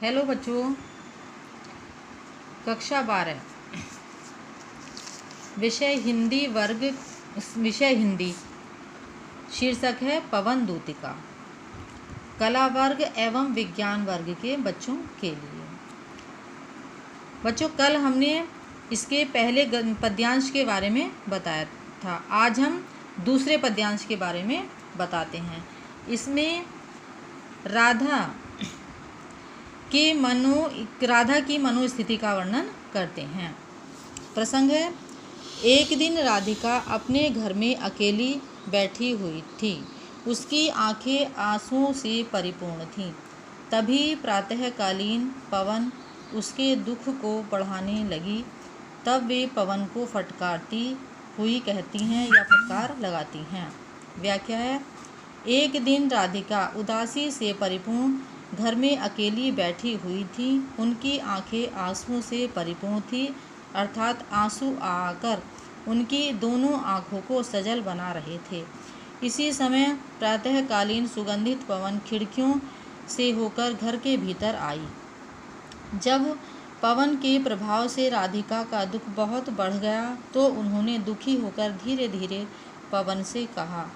Hello बच्चों, कक्षा 12 विषय हिंदी वर्ग विषय हिंदी शीर्षक है पवन दूतिका। कला वर्ग एवं विज्ञान वर्ग के बच्चों के लिए। बच्चों, कल हमने इसके पहले पद्यांश के बारे में बताया था। आज हम दूसरे पद्यांश के बारे में बताते हैं। इसमें राधा की मनोस्थिति का वर्णन करते हैं। प्रसंग है, एक दिन राधिका अपने घर में अकेली बैठी हुई थी। उसकी आंखें आंसुओं से परिपूर्ण थीं। तभी प्रातःकालीन पवन उसके दुख को बढ़ाने लगी। तब वे पवन को फटकारती हुई कहती हैं या फटकार लगाती हैं। व्याख्या है, एक दिन राधिका उदासी से परिपूर्ण घर में अकेली बैठी हुई थी। उनकी आंखें आंसुओं से परिपूर्ण थी, अर्थात आंसू आकर उनकी दोनों आंखों को सजल बना रहे थे। इसी समय प्रातःकालीन सुगंधित पवन खिड़कियों से होकर घर के भीतर आई। जब पवन के प्रभाव से राधिका का दुख बहुत बढ़ गया तो उन्होंने दुखी होकर धीरे धीरे पवन से कहा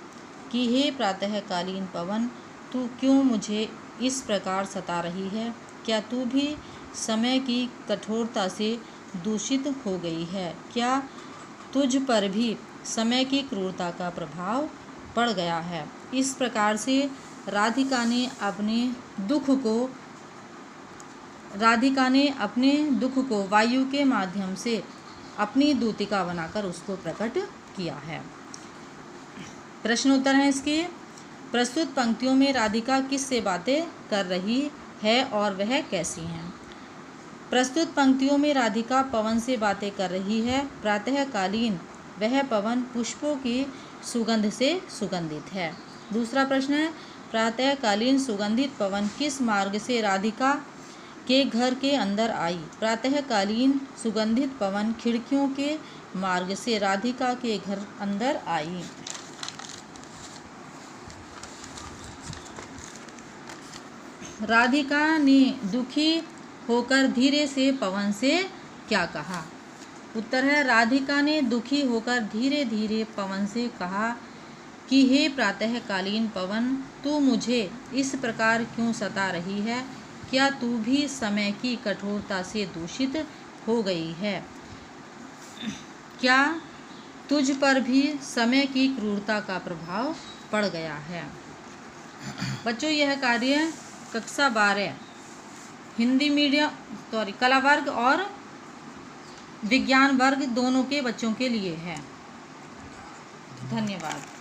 कि हे प्रातःकालीन पवन, तू क्यों मुझे इस प्रकार सता रही है? क्या तू भी समय की कठोरता से दूषित हो गई है? क्या तुझ पर भी समय की क्रूरता का प्रभाव पड़ गया है? इस प्रकार से राधिका ने अपने दुख को वायु के माध्यम से अपनी दूतिका बनाकर उसको प्रकट किया है। प्रश्न उत्तर है इसके। प्रस्तुत पंक्तियों में राधिका किससे बातें कर रही है और वह कैसी हैं? प्रस्तुत पंक्तियों में राधिका पवन से बातें कर रही है। प्रातःकालीन वह पवन पुष्पों की सुगंध से सुगंधित है। दूसरा प्रश्न है, प्रातःकालीन सुगंधित पवन किस मार्ग से राधिका के घर के अंदर आई? प्रातःकालीन सुगंधित पवन खिड़कियों के मार्ग से राधिका के घर अंदर आई। राधिका ने दुखी होकर धीरे से पवन से क्या कहा? उत्तर है, राधिका ने दुखी होकर धीरे धीरे पवन से कहा कि हे प्रातःकालीन पवन, तू मुझे इस प्रकार क्यों सता रही है? क्या तू भी समय की कठोरता से दूषित हो गई है? क्या तुझ पर भी समय की क्रूरता का प्रभाव पड़ गया है? बच्चों, यह कार्य कक्षा 12 कला वर्ग और विज्ञान वर्ग दोनों के बच्चों के लिए है। धन्यवाद।